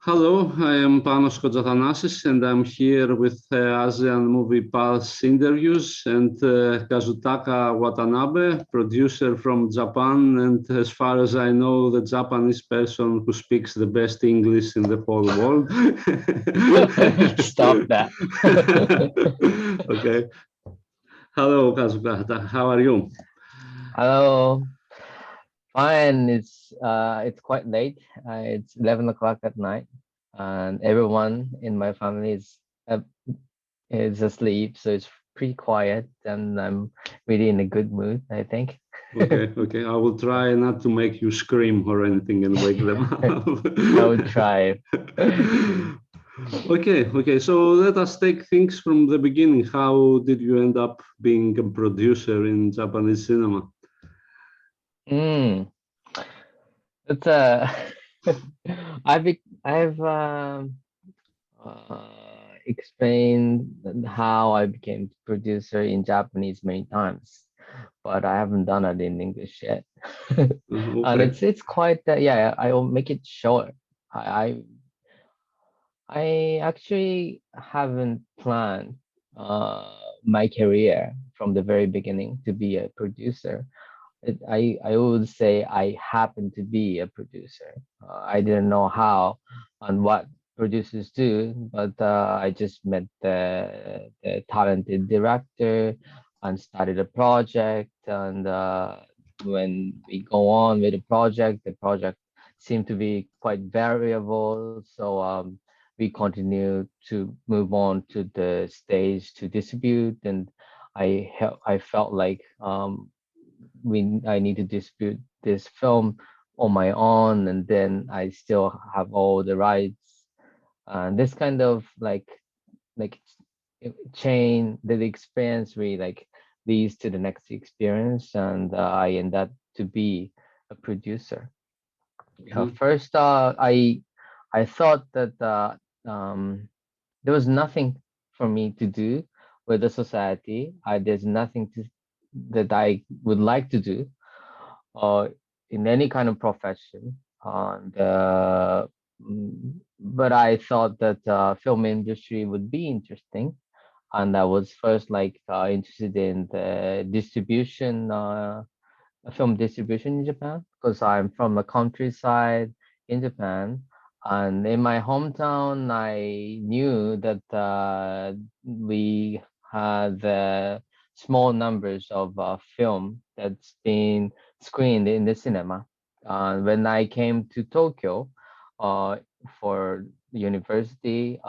Hello, I am Panos Kotzathanasis, and I'm here with ASEAN Movie Pulse interviews and Kazutaka Watanabe, producer from Japan, and as far as I know, the Japanese person who speaks the best English in the whole world. Stop that. Okay. Hello, Kazutaka. How are you? Hello. Fine. It's quite late. It's 11 o'clock at night, and everyone in my family uh, is asleep, so it's pretty quiet, and I'm really in a good mood, I think. Okay, okay. I will try not to make you scream or anything and wake them up. I would try. Okay, okay. So let us take things from the beginning. How did you end up being a producer in Japanese cinema? Mm, it's I've explained how I became producer in Japanese many times, but I haven't done it in English yet. And Okay. it's quite yeah, I will make it short. I I actually haven't planned uh my career from the very beginning to be a producer. I would say I happen to be a producer. I didn't know how and what producers do, but I just met the talented director and started a project. And when we go on with the project seemed to be quite variable. So we continue to move on to the stage to distribute, and I felt like I need to distribute this film on my own, and then I still have all the rights. And this kind of like chain the experience really like leads to the next experience, and I end up to be a producer. Mhm. First, I thought that there was nothing for me to do with the society. There's nothing that I would like to do uh, in any kind of profession. And but I thought that film industry would be interesting, and I was first interested in the distribution, film distribution in Japan, because I'm from a countryside in Japan. And in my hometown, I knew that we had small numbers of film that's been screened in the cinema. When I came to Tokyo uh, for university,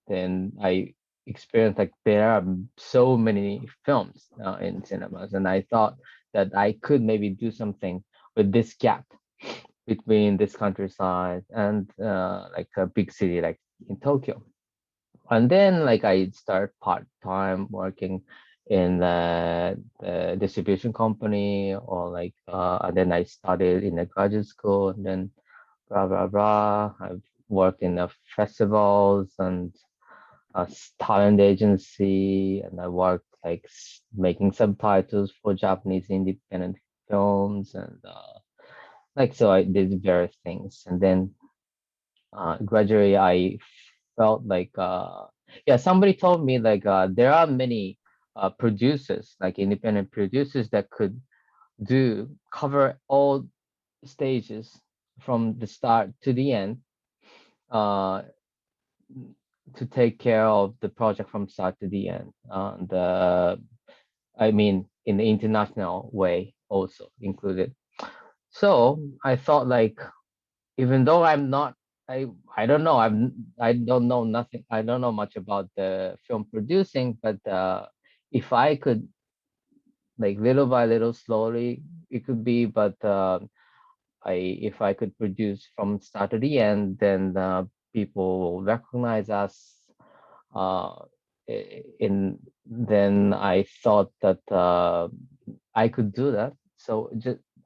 then I experienced like there are so many films in cinemas, and I thought that I could maybe do something with this gap between this countryside and like a big city like in Tokyo. And then like I start part-time working in the distribution company, or and then I studied in a graduate school, and then blah blah blah. I've worked in the festivals and a talent agency, and I worked making subtitles for Japanese independent films, and so I did various things. And then gradually I felt yeah, somebody told me there are many producers, like independent producers, that could do cover all stages from the start to the end, uh, to take care of the project from start to the end. I mean, in the international way also included. So I thought even though I'm not, I don't know, I don't know nothing. I don't know much about the film producing, but if I could little by little, slowly, it could be. But if I could produce from start to the end, then people will recognize us. Uh, in Then I thought that I could do that. So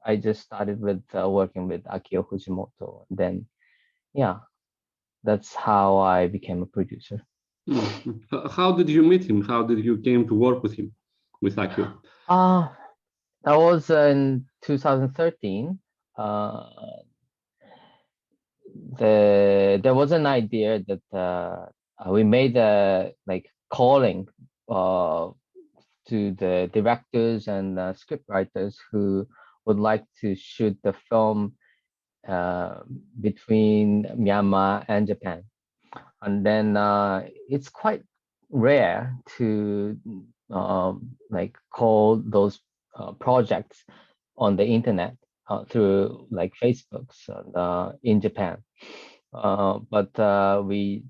I just started with working with Akio Fujimoto. Then yeah, that's how I became a producer. Mhm. How did you meet him? How did you came to work with him, with Akio? Uh, that was in 2013. Uh, there was an idea that we made a like calling to the directors and script writers who would like to shoot the film between Myanmar and Japan. And then it's quite rare to like call those projects on the internet through like Facebooks in Japan. But we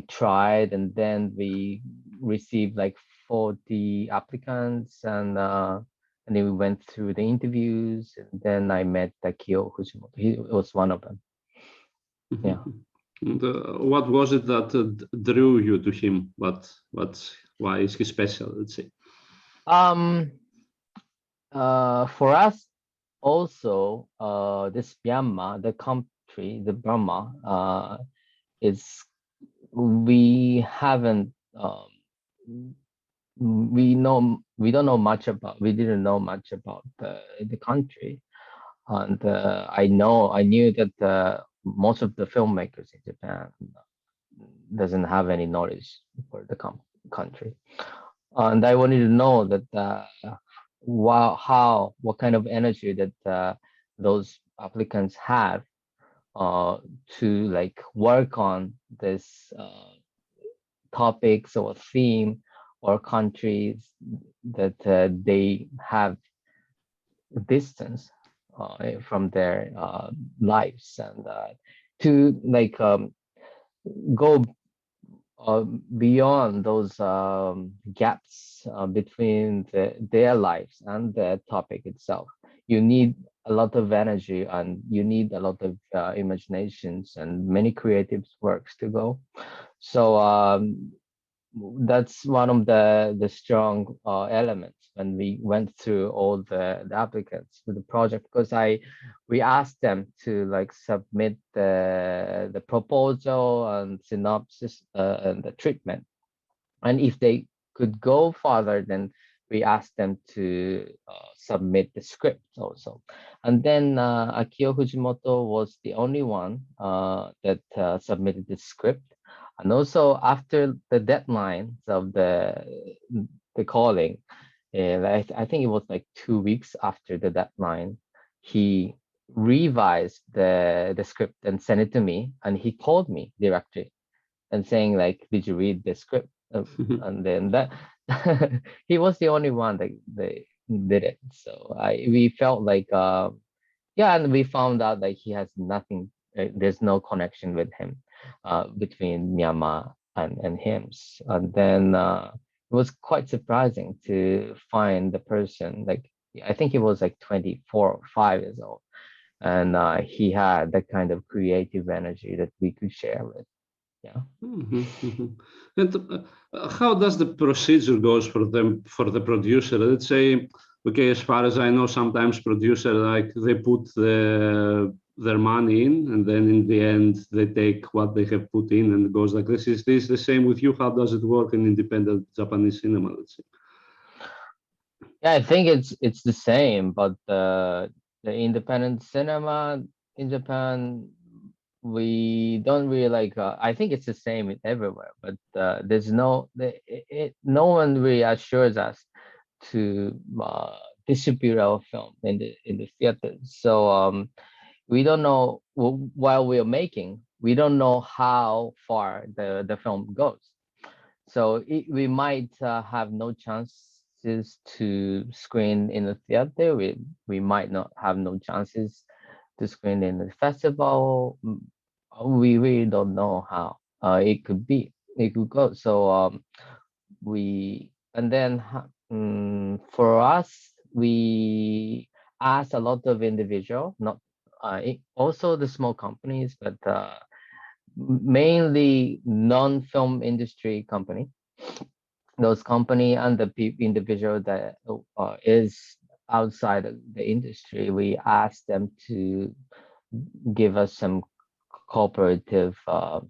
tried, and then we received like 40 applicants, and then we went through the interviews, and then I met Akio Fujimoto. He was one of them. Yeah. And, what was it that drew you to him? Why is he special? Let's say. For us also, this Myanmar, the country, the Burma, is we haven't we didn't know much about the country, and I knew that most of the filmmakers in Japan doesn't have any knowledge for the country, and I wanted to know that what kind of energy that those applicants have to like work on this topics or theme or countries that they have distance from their lives, and to like go beyond those gaps between their lives and the topic itself. You need a lot of energy, and you need a lot of imaginations and many creative works to go. So that's one of the strong elements when we went through all the applicants to the project, because we asked them to like submit the proposal and synopsis and the treatment, and if they could go further, then we asked them to submit the script also. And then Akio Fujimoto was the only one that submitted the script. And also after the deadlines of the calling, I think it was like 2 weeks after the deadline, he revised the script and sent it to me, and he called me directly and saying like, did you read the script? And then that he was the only one that they did it. So we felt like yeah, and we found out that he has nothing, there's no connection with him between Myanmar and him. And then it was quite surprising to find the person, like I think he was like 24 or 5 years old, and he had that kind of creative energy that we could share with. Yeah. And how does the procedure goes for them, for the producer? Let's say, okay, as far as I know, sometimes producer like they put their money in, and then in the end they take what they have put in, and it goes like this. Is this the same with you? How does it work in independent Japanese cinema? Let's say. Yeah, I think it's the same, but the independent cinema in Japan, we don't really like. I think it's the same everywhere, but there's no no one really assures us to distribute our film in the theaters. So we don't know while we are making. We don't know how far the film goes. So we might have no chances to screen in the theater. We might not have no chances to screen in the festival. We really don't know how it could be. It could go. So we and then for us, we asked a lot of individual, not also the small companies, but mainly non-film industry company. Those company and the individual that is outside of the industry, we asked them to give us some cooperative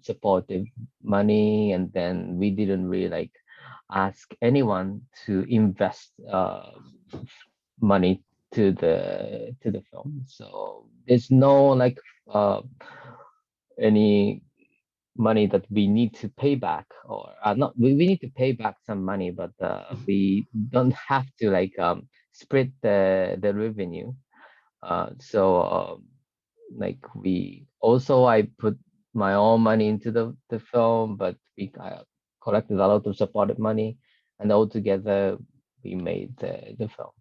supportive money, and then we didn't really like ask anyone to invest money to the film. So there's no like any money that we need to pay back, or not we need to pay back some money, but we don't have to like split the revenue. So like we also, I put my own money into the film, but we collected a lot of supported money, and all together we made the film.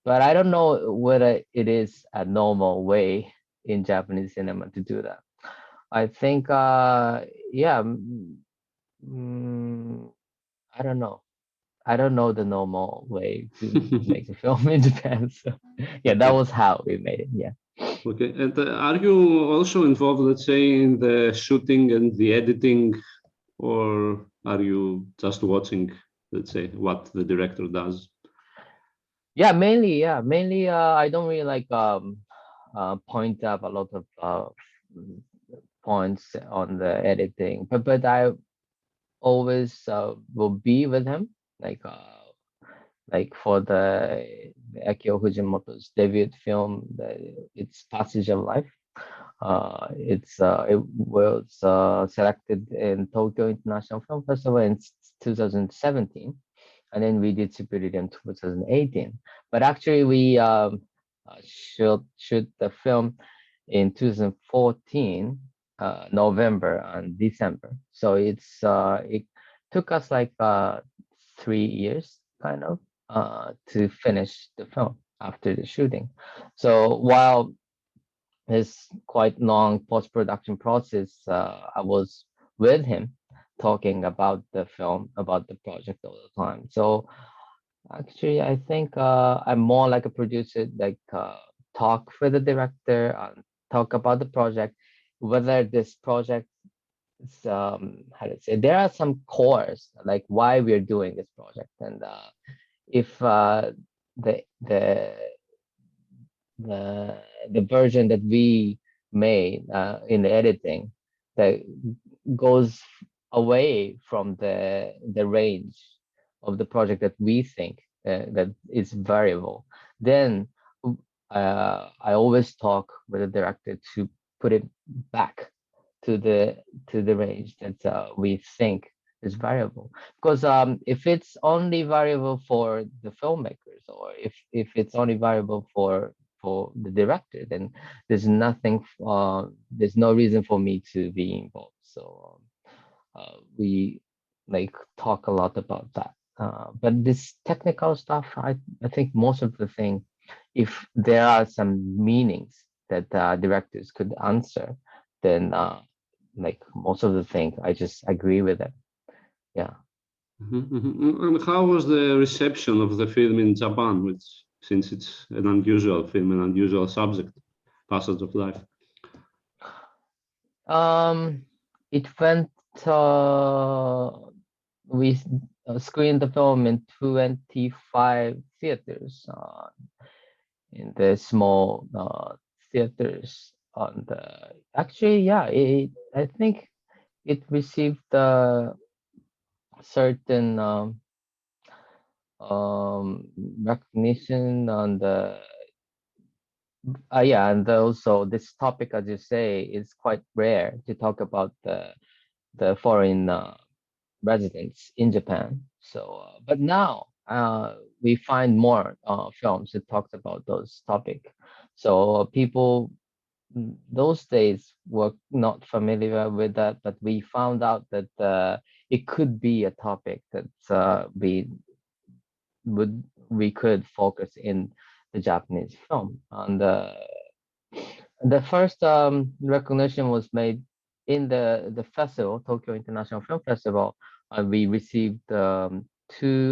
But I don't know whether it is a normal way in Japanese cinema to do that. I think, yeah, I don't know. I don't know the normal way to make a film in Japan. So yeah, that Okay. was how we made it. Yeah. Okay. And are you also involved, let's say, in the shooting and the editing, or are you just watching, let's say, what the director does? Yeah, mainly, yeah, mainly. I don't really like point up a lot of points on the editing, but I always will be with him, like for the Akio Fujimoto's debut film, it's Passage of Life. It was selected in Tokyo International Film Festival in 2017, and then we distributed in 2018. But actually, we shoot the film in 2014, November and December. So it took us like 3 years, kind of, to finish the film after the shooting. So while his quite long post-production process, I was with him talking about the film, about the project all the time. So actually, I think I'm more like a producer, like talk with the director and talk about the project, whether this project is, how to say, there are some cores, like why we're doing this project. And if the the the the version that we made in the editing that goes away from the range of the project that we think that is variable, then I always talk with the director to put it back to the range that we think is variable. Because if it's only variable for the filmmakers, or if it's only variable for the director, then there's nothing, there's no reason for me to be involved. So we like talk a lot about that. But this technical stuff, I think most of the thing, if there are some meanings that directors could answer, then like most of the thing, I just agree with it. Yeah. And how was the reception of the film in Japan, which, since it's an unusual film, an unusual subject, Passage of Life? It went. We screened the film in 25 theaters, in the small theaters. On the actually, yeah, I think it received certain recognition on the yeah, and also this topic, as you say, is quite rare to talk about the foreign residents in Japan. So, but now we find more films that talks about those topic. So people those days were not familiar with that, but we found out that it could be a topic that we could focus in the Japanese film. And the first recognition was made in the festival, Tokyo International Film Festival. We received 2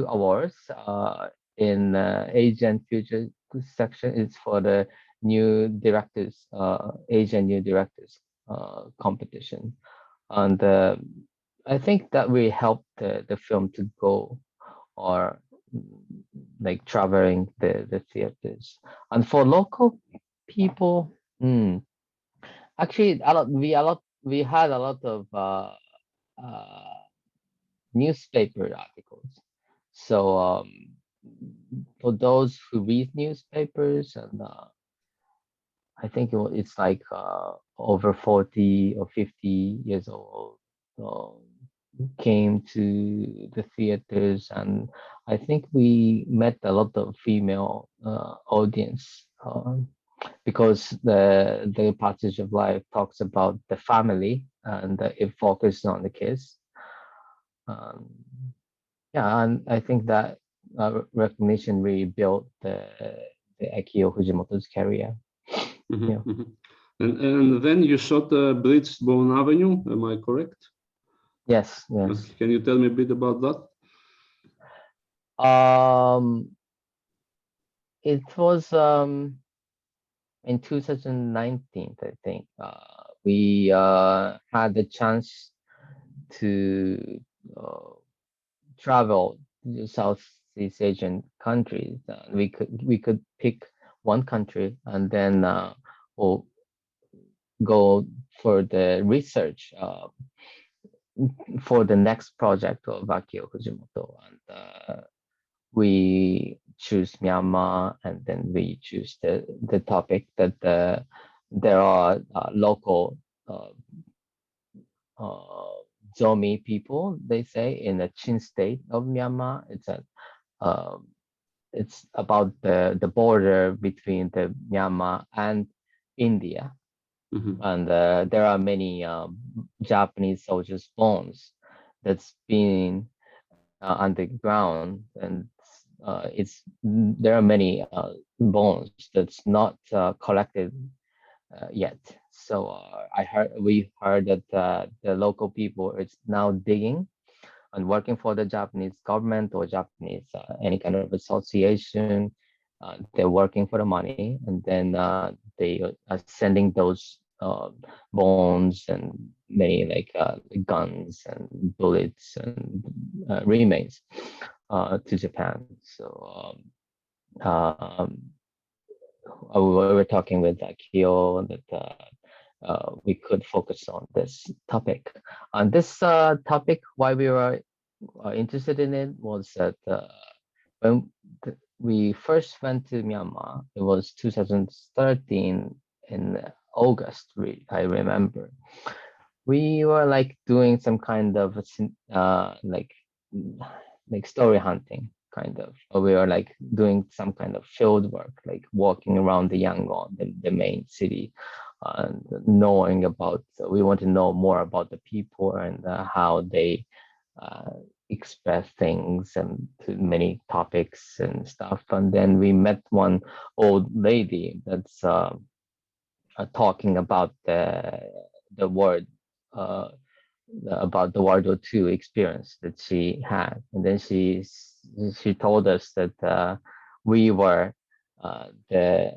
awards in Asian Future section. It's for the new directors, Asian new directors competition. And I think that really helped the film to go, or like traveling the theaters. And for local people, actually we had a lot of uh, newspaper articles. So for those who read newspapers, and I think it's like over 40 or 50 years old, came to the theaters, and I think we met a lot of female audience, because the passage of life talks about the family, and it focuses on the kids. Um, yeah, and I think that recognition really built the Akio Fujimoto's career. Mhm, Yeah. mhm. And then you shot Blitz Bone Avenue, am I correct? Yes. Yes. Can you tell me a bit about that? It was in 2019, I think. We had the chance to travel to Southeast Asian countries. We could pick one country, and then we'll go for the research for the next project of Akio Fujimoto, and we choose Myanmar, and then we choose the topic that there are local uh, uh, Zomi people, they say, in the Chin state of Myanmar. Um, it's about the border between the Myanmar and India, Mhm, and there are many Japanese soldiers' bones that's been underground, and there are many bones that's not collected yet. So we heard that the local people is now digging and working for the Japanese government or Japanese any kind of association. They're working for the money, and then they are sending those bones and many like guns and bullets and remains to Japan. So we were talking with Akio that we could focus on this topic. On this topic, why we were interested in it was that when we first went to Myanmar, it was 2013 in August. I remember we were like doing some kind of like story hunting kind of. We were like doing some kind of field work, like walking around the Yangon, the main city, and knowing about. We want to know more about the people and how they uh, express things and to many topics and stuff. And then we met one old lady that's talking about the word uh, about the World War II experience that she had, and then she told us that we were the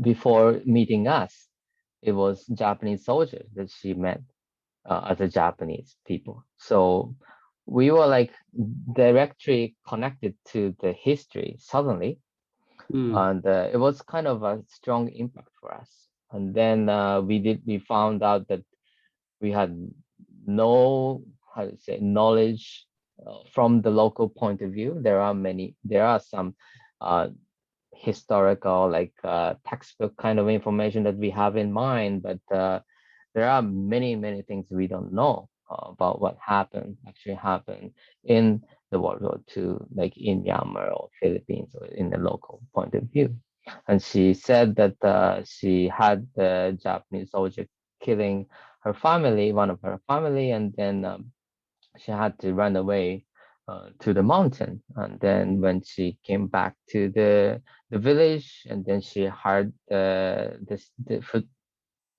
before meeting us, it was Japanese soldiers that she met as a Japanese people. So we were like directly connected to the history suddenly, mm, and it was kind of a strong impact for us. And then we found out that we had no, how to say, knowledge from the local point of view. There are some uh, historical like textbook kind of information that we have in mind, but there are many things we don't know about what actually happened in the World War II, like in Myanmar or Philippines, or in the local point of view. And she said that she had the Japanese soldier killing her family, one of her family, and then she had to run away to the mountain. And then when she came back to the village, and then she heard the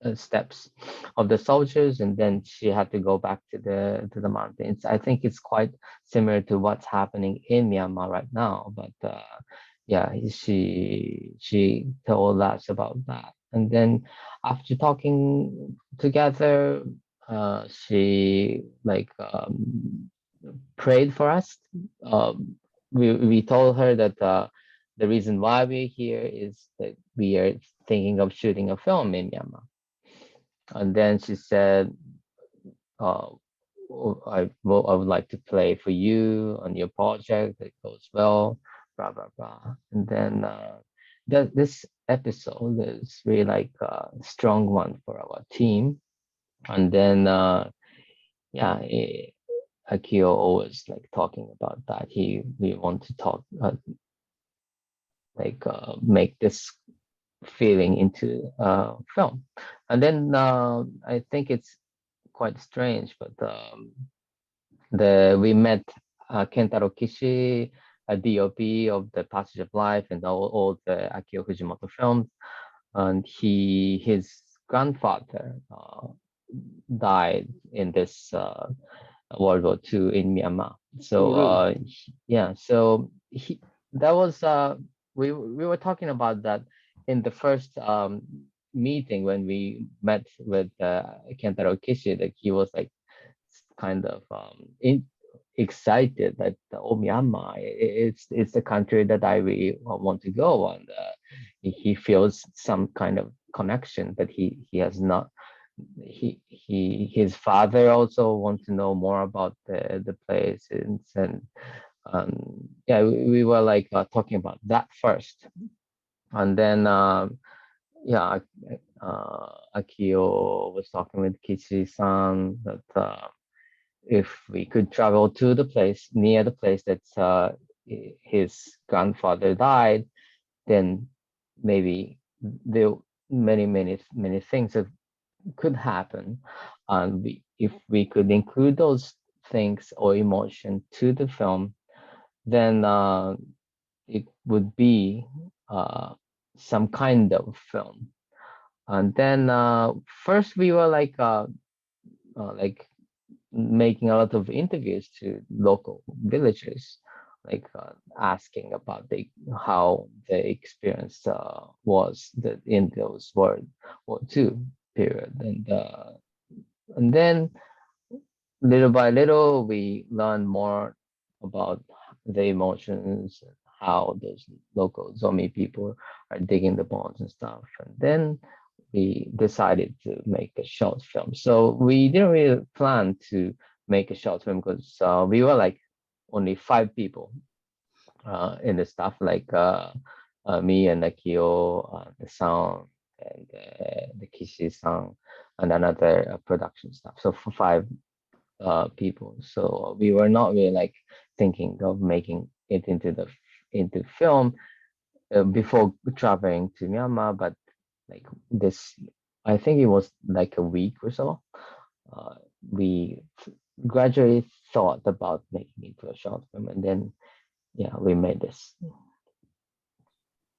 footsteps of the soldiers, and then she had to go back to the mountains. I think it's quite similar to what's happening in Myanmar right now, but yeah, she told us about that. And then after talking together, she like prayed for us. We told her that the reason why we're here is that we are thinking of shooting a film in Myanmar. And then she said, uh, I would like to play for you on your project. It goes well, blah blah blah. And then this episode is really like a strong one for our team. And then yeah, Akio always like talking about that. We want to talk make this feeling into film. And then I think it's quite strange, but we met Kentaro Kishi, a DOP of the Passage of Life and all the Akio Fujimoto films, and his grandfather died in this World War II in Myanmar. So yeah, so that was we were talking about that in the first meeting when we met with Kentaro Kishi. That he was like kind of excited that Myanmar, it's the country that I really want to go, and he feels some kind of connection that he has not. His father also wants to know more about the place, and yeah, we were like talking about that first, and then yeah, Akio was talking with Kishi-san that if we could travel to the place near the place that his grandfather died, then maybe there many things that could happen, and if we could include those things or emotion to the film, then it would be some kind of film. And then first we were like making a lot of interviews to local villagers, like asking about how the experience was in those War II period, and then little by little we learn more about the emotions, how those local Zomi people are digging the bones and stuff, and then we decided to make a short film. So we didn't really plan to make a short film because we were like only 5 people in the staff, like me and Akio, the sound, and the Kishi-san, and another production staff. So for 5 people. So we were not really like thinking of making it into film before traveling to Myanmar, but like this, I think it was like a week or so. We gradually thought about making it to a short film, and then yeah, we made this.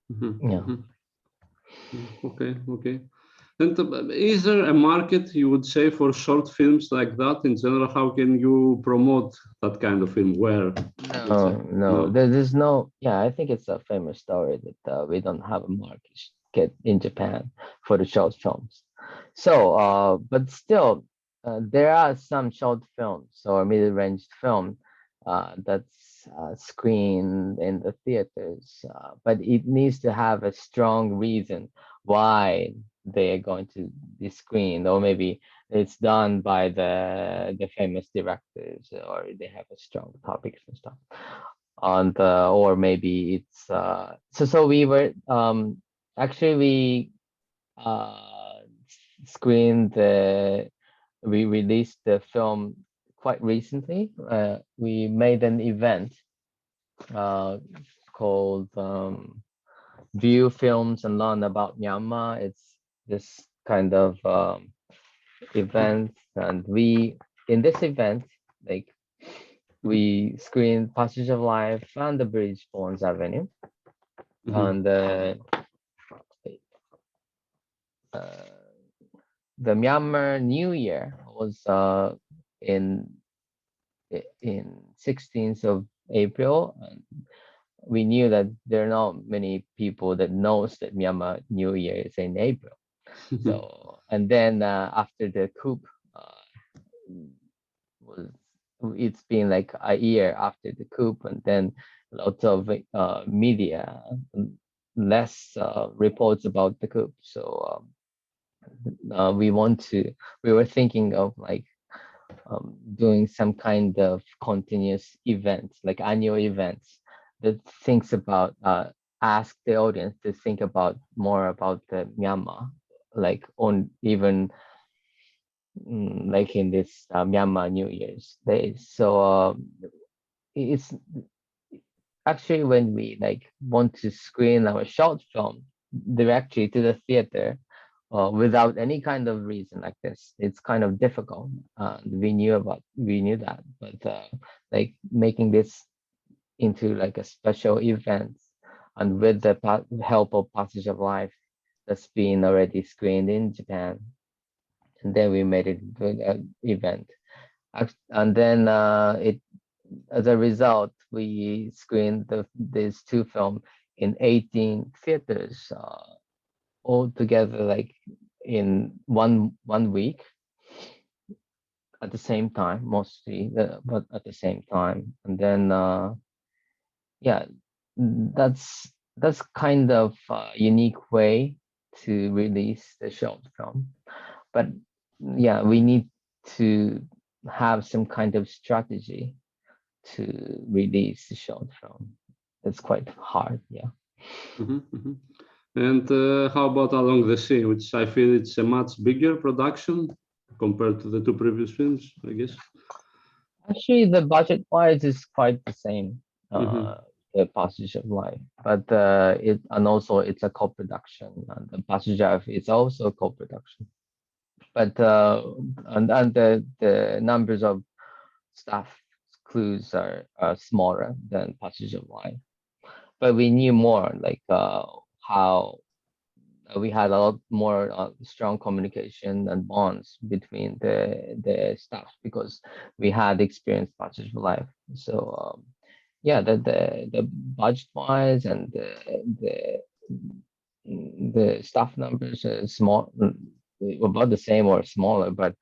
Yeah. Okay. And is there a market, you would say, for short films like that in general? How can you promote that kind of film? Where? No. There's no. Yeah, I think it's a famous story that we don't have a market in Japan for the short films. So, but still, there are some short films or middle-range film that's screened in the theaters, but it needs to have a strong reason why they are going to be screened, or maybe it's done by the famous directors, or they have a strong topics and stuff. And or maybe it's so we were actually we uh screened we released the film quite recently. We made an event called View Films and Learn About Myanmar. It's this kind of event, and in this event, like we screened Passage of Life and The Bridge Bones Avenue, and the Myanmar New Year was in 16th of April. And we knew that there are not many people that knows that Myanmar New Year is in April. So, and then after the coup, it's been like a year after the coup, and then lots of media, less reports about the coup. So we were thinking of like doing some kind of continuous events, like annual events that thinks about ask the audience to think about more about the Myanmar, like on even like in this Myanmar New Year's Day. So it's actually when we like want to screen our short film directly to the theater without any kind of reason like this, it's kind of difficult. We knew that, but like making this into like a special event and with the help of Passage of Life that's been already screened in Japan, and then we made it good event. And then it as a result, we screened these two films in 18 theaters all together, like in one week at the same time, mostly, but at the same time. And then, yeah, that's kind of a unique way to release the short film. But yeah, we need to have some kind of strategy to release the short film. It's quite hard, yeah. And how about Along the Sea, which I feel it's a much bigger production compared to the two previous films, I guess? Actually, the budget-wise is quite the same, the Passage of Life, but and also it's a co-production, and the Passage of Life is also a co-production. But and the numbers of staff clues are smaller than Passage of Life. But we knew more, like how we had a lot more strong communication and bonds between the staff because we had experienced Passage of Life. So yeah, the budget wise and the staff numbers are small, about the same or smaller, but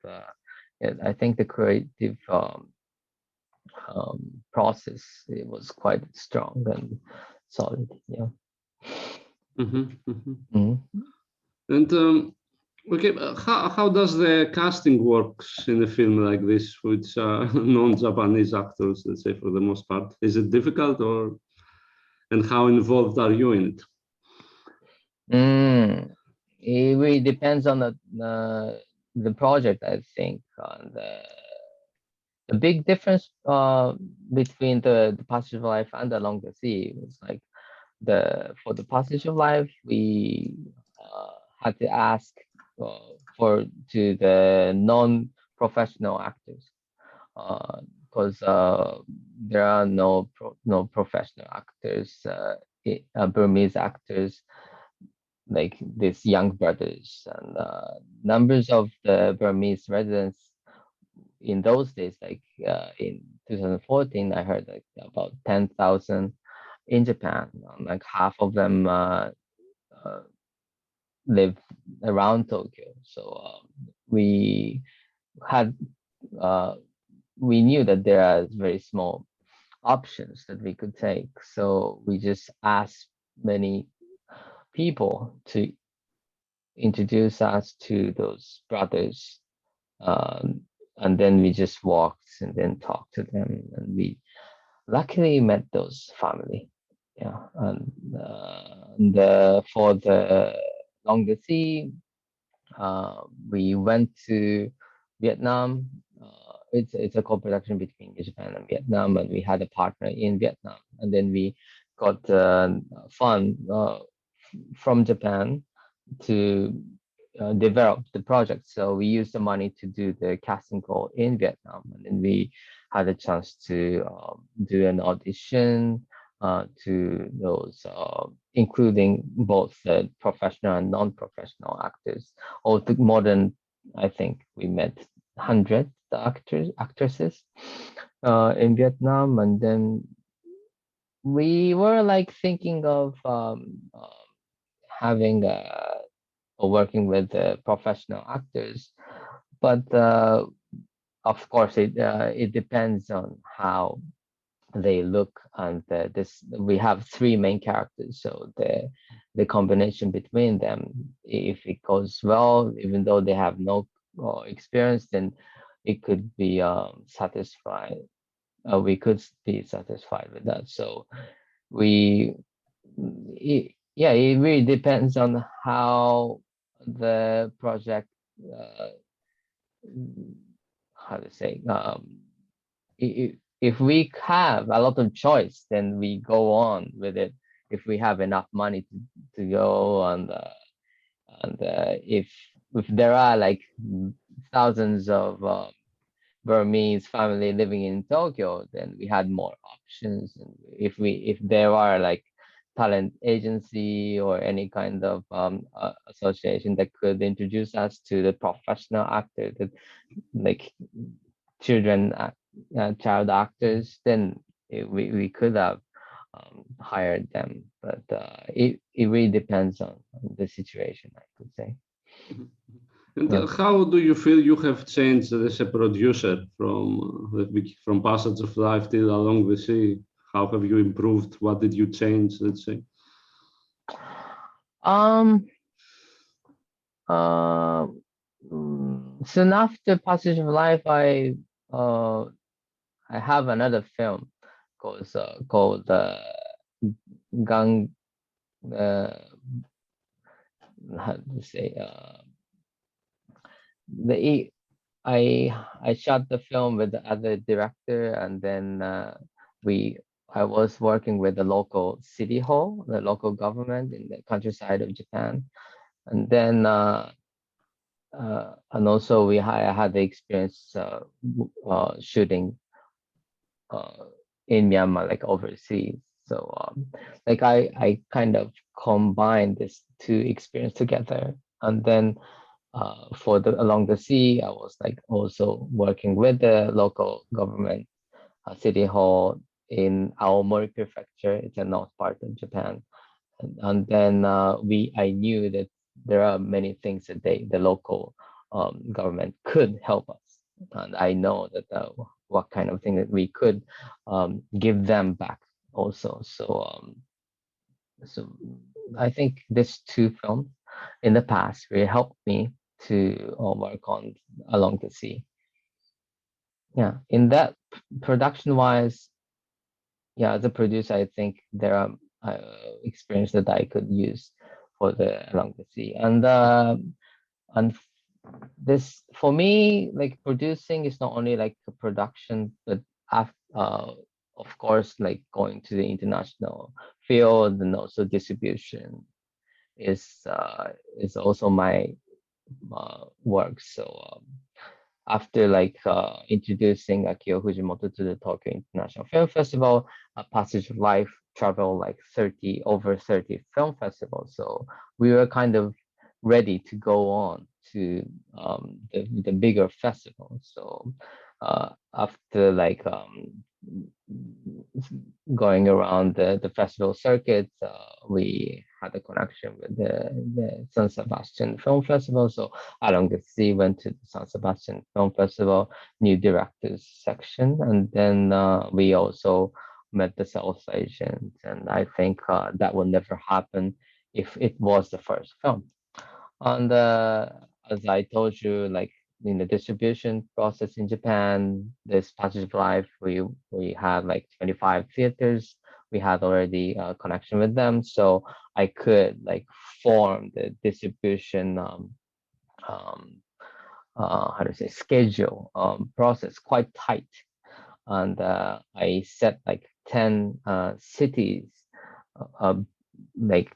yeah, I think the creative process, it was quite strong and solid. Yeah. And okay, how does the casting works in a film like this, which are non-Japanese actors, let's say, for the most part? Is it difficult, or and how involved are you in it? It really depends on the project, I think. The big difference between the Passage of Life and Along the Sea was like for the Passage of Life, we had to ask to the non-professional actors because there are no professional actors, Burmese actors like these young brothers, and numbers of the Burmese residents in those days, like in 2014, I heard like about 10,000 in Japan. Like half of them live around Tokyo. So we had we knew that there are very small options that we could take. So we just asked many people to introduce us to those brothers. And then we just walked and then talked to them, and we luckily met those family. Yeah, and for the Along the Sea, we went to Vietnam. It's a co-production between Japan and Vietnam, and we had a partner in Vietnam, and then we got fund from Japan to develop the project. So we used the money to do the casting call in Vietnam, and then we had a chance to do an audition to those, including both the professional and non-professional actors. More than, I think we met 100 actresses in Vietnam, and then we were like thinking of having or working with professional actors, but of course it depends on how they look, and we have three main characters, so the combination between them, if it goes well, even though they have no experience, then it could be satisfied. We could be satisfied with that. So we yeah, it really depends on how the project, uh, how to say, if we have a lot of choice, then we go on with it. If we have enough money to go, and if there are like thousands of Burmese family living in Tokyo, then we had more options. And if there are like talent agency or any kind of association that could introduce us to the professional actor, that like child actors, then we could have hired them. But it really depends on the situation, I could say. And Yeah. how do you feel you have changed as a producer from Passage of Life till Along the Sea? How have you improved? What did you change, let's say? Um. Soon after Passage of Life, uh I have another film called Gang. Uh, how to say the I shot the film with the other director, and then we I was working with the local city hall, the local government in the countryside of Japan, and then and also I had the experience shooting in Myanmar, like overseas. So like I kind of combined this two experience together, and then for the Along the Sea, I was like also working with the local government, city hall in Aomori Prefecture. It's a north part of Japan, and then I knew that there are many things that the local government could help us, and I know that what kind of thing that we could give them back also. So I think these two films in the past really helped me to work on Along the Sea. Yeah, in that production wise, yeah, as a producer, I think there are experience that I could use for the Along the Sea, and this for me, like producing is not only like a production, but of course, like going to the international field and also distribution is also my work. So after like introducing Akio Fujimoto to the Tokyo International Film Festival, Passage of Life traveled like 30 film festivals. So we were kind of ready to go on to the bigger festivals. So after like going around the festival circuits, we had a connection with the San Sebastian Film Festival. So Along the Sea went to the San Sebastian Film Festival new directors section, and then we also met the South Asians. And I think that will never happen if it was the first film. And as I told you, like in the distribution process in Japan, this Passage of Life, we had like 25 theaters. We had already a connection with them, so I could like form the distribution um, how to say schedule process quite tight, and I set like 10 cities uh, like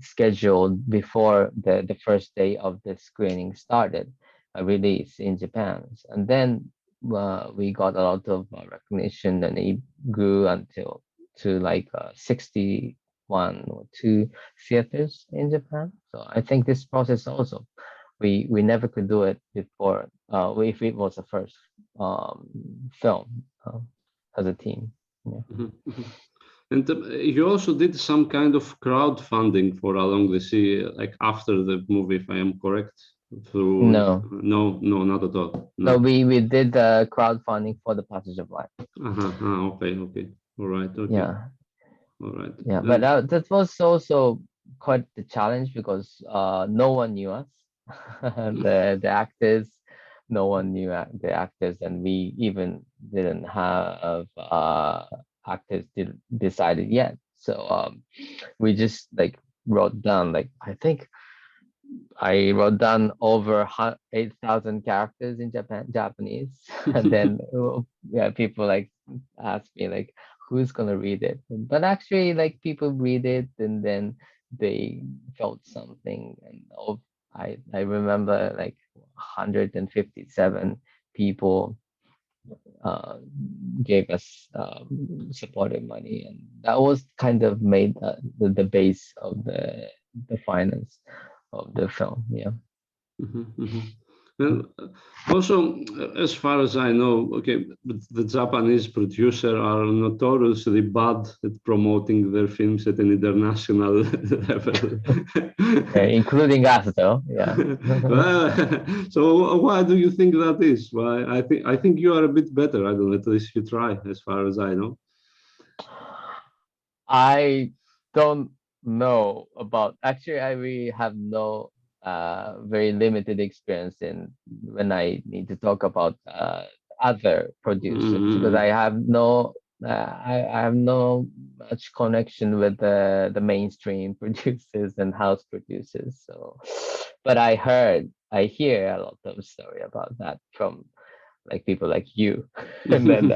scheduled before the first day of the screening started, release in Japan. And then we got a lot of recognition, and it grew until to like 61 or two theaters in Japan. So I think this process also, we never could do it before if it was the first film as a team. Yeah. Mhm, mhm. And you also did some kind of crowdfunding for Along the Sea, like after the movie, if I am correct. Through No, no, not at all. no, No. we did crowdfunding for the Passage of Life. Uh-huh. Okay, okay. All right, okay. Yeah, All right. yeah, but And that was also quite the challenge because no one knew us, the actors, no one knew the actors, and we even didn't have actors decided yet. So we just like wrote down, like, I think I wrote down over 8,000 characters in Japanese, and then yeah, people like ask me like, who's gonna read it? But actually, like, people read it, and then they felt something. And I remember like 157 people uh, gave us supported money, and that was kind of made the base of the finance of the film. Yeah. Mhm, mhm. And also, as far as I know, okay, but the Japanese producer are notoriously bad at promoting their films at an international level. Yeah, including us though. Yeah. Well, so why do you think that is? Why I think you are a bit better. I don't know, at least you try, as far as I know. I don't know about, actually, I really have no very limited experience in when I need to talk about other producers, because Mm-hmm. I have no much connection with the mainstream producers and house producers. So, but I hear a lot of story about that from like people like you, and then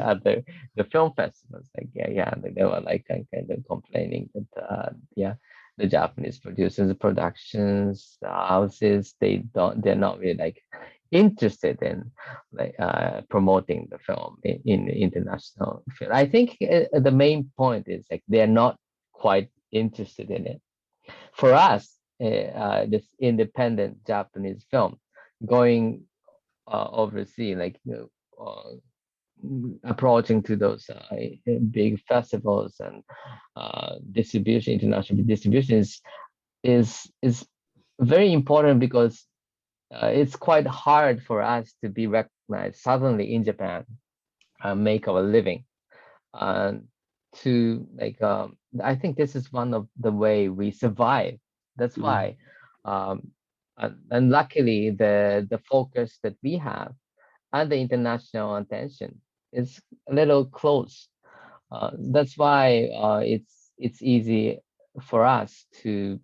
the film festivals, like, yeah, they were like kind of complaining that yeah, the Japanese producers, the productions, the houses, they're not really like interested in like promoting the film in international film. I think the main point is like they're not quite interested in it. For us, this independent Japanese film going overseas, like, approaching to those big festivals and distribution, international distribution is very important, because it's quite hard for us to be recognized suddenly in Japan and make our living. And to like, I think this is one of the way we survive. That's why, um, and luckily the focus that we have and the international attention is a little close. That's why it's easy for us to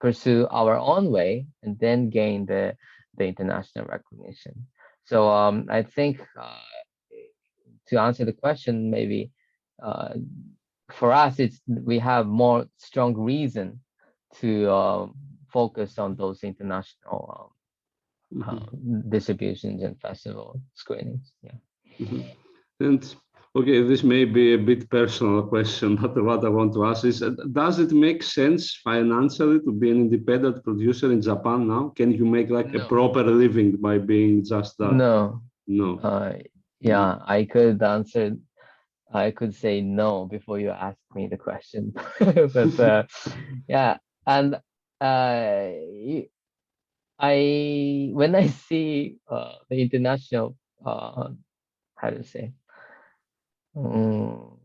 pursue our own way and then gain the international recognition. So I think to answer the question, maybe uh, for us, it's we have more strong reason to focus on those international Mhm. distributions and festival screenings. Yeah. Mhm. And okay, this may be a bit personal question, but what I want to ask is, does it make sense financially to be an independent producer in Japan now? Can you make like a No. proper living by being just that? No. No. Uh, yeah, I could answer. I could say no before you ask me the question. But yeah, and I when I see the international, how to say, um,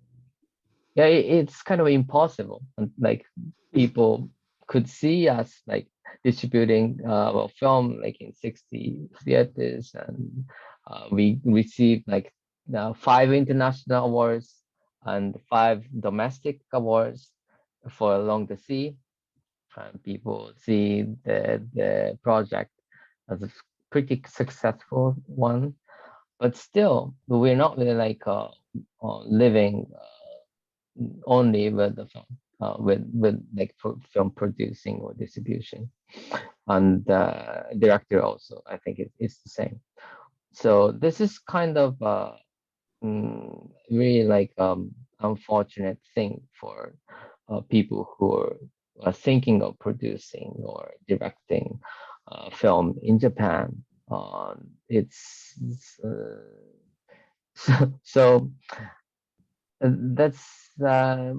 yeah, it's kind of impossible. And like, people could see us like distributing well, film like in 60 theaters, and we received like now 5 international awards and 5 domestic awards for Along the Sea. And people see the project as a pretty successful one, but still we're not really like living only with the film, with like film producing or distribution, and director also. I think it's the same. So this is kind of really like unfortunate thing for people who are thinking of producing or directing film in Japan. It's so that's the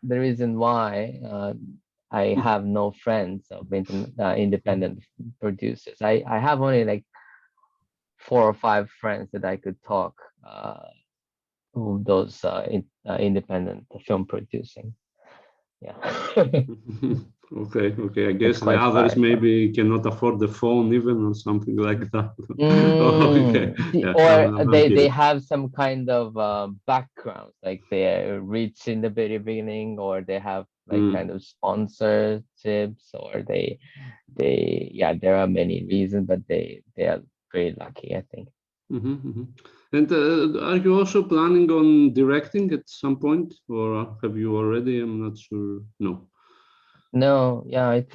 reason why I have no friends of independent producers. I have only like 4 or 5 friends that I could talk who those independent film producing. Yeah. Okay, okay. I It's guess the quite far. others maybe cannot afford the phone even or something like that. Okay, yeah, Or I'm they kidding. have some kind of background, like they're rich in the very beginning, or they have like kind Mm, of sponsorships, or they yeah, there are many reasons, but they are very lucky, I think. mhm, mhm. And are you also planning on directing at some point, or have you already? I'm not sure. No. No, yeah, it's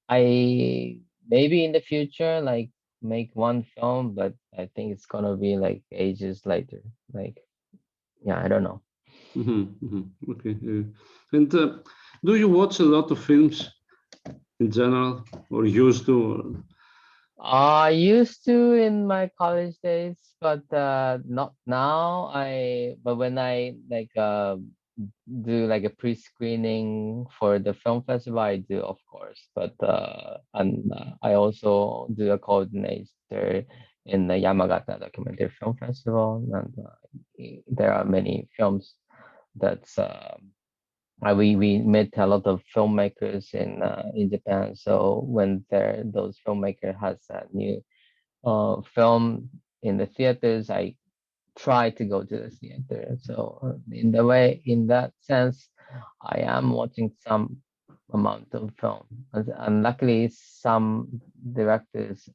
I maybe in the future like make one film, but I think it's gonna be like ages later. Like yeah, I don't know. Mhm, mhm. Okay. And do you watch a lot of films in general, or used to? I used to in my college days, but not now. But when I like do like a pre-screening for the film festival, I do, of course. But and I also do a coordinator in the Yamagata Documentary Film Festival, and there are many films that's we met a lot of filmmakers in Japan. So when those filmmaker has a new film in the theaters, I try to go to the theater. So in that sense, I am watching some amount of film, and luckily some directors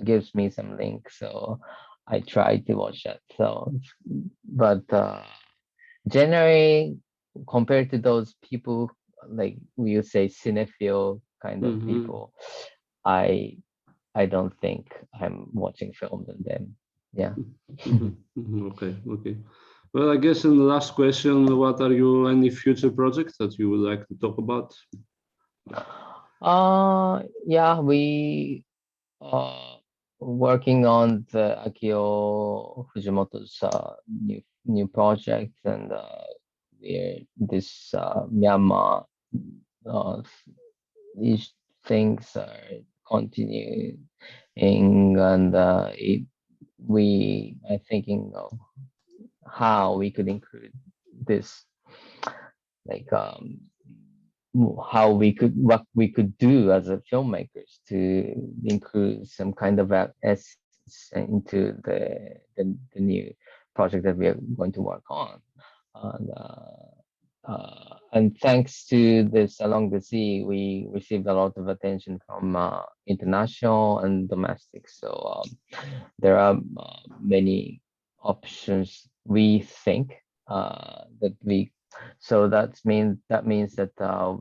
gives me some link, so I try to watch that. So, but generally, compared to those people, like we would say cinephile kind of Mhm, people, I I don't think I'm watching film than them. Yeah. mhm, mhm. Okay, okay. Well, I guess in the last question, what are you any future projects that you would like to talk about? Yeah, we uh working on the Akio Fujimoto's new project, and we're this Myanmar uh these things are continuing, and we are thinking of how we could include this, like how we could what we could do as a filmmakers to include some kind of essence into the new project that we are going to work on. And thanks to this Along the Sea, we received a lot of attention from international and domestic. So there are many options we think that we. So that means that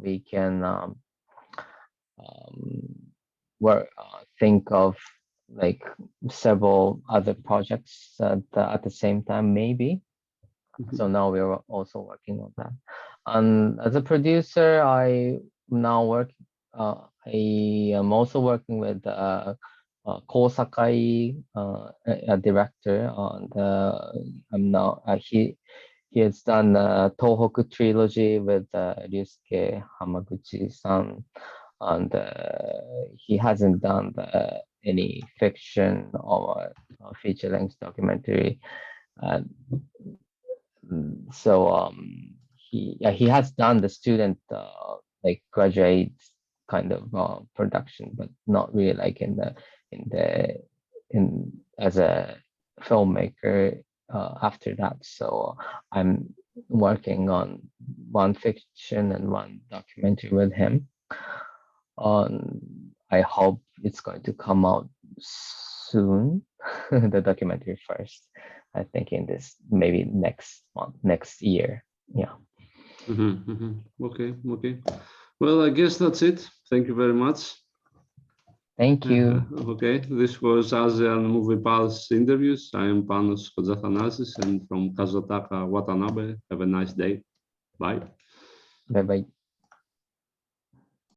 we can um, think of like several other projects at the same time, maybe. So Mhm, now we're also working on that. And as a producer, now work. I am also working with Kosakai, a director, and I'm now he has done Tohoku trilogy with Ryusuke Hamaguchi-san, and he hasn't done any fiction or feature-length documentary. Uh, so he has done the student like graduate kind of production, but not really like in the in as a filmmaker after that. So I'm working on one fiction and one documentary with him. I hope it's going to come out soon. The documentary first, I think in this maybe next month, next year. Yeah. mhm, mhm. Okay, okay. Well, I guess that's it. Thank you very much. Thank you. Okay, this was ASEAN Movie Pulse interviews. I am Panos Kotzathanasis and from Kazutaka Watanabe. Have a nice day. Bye. Bye bye.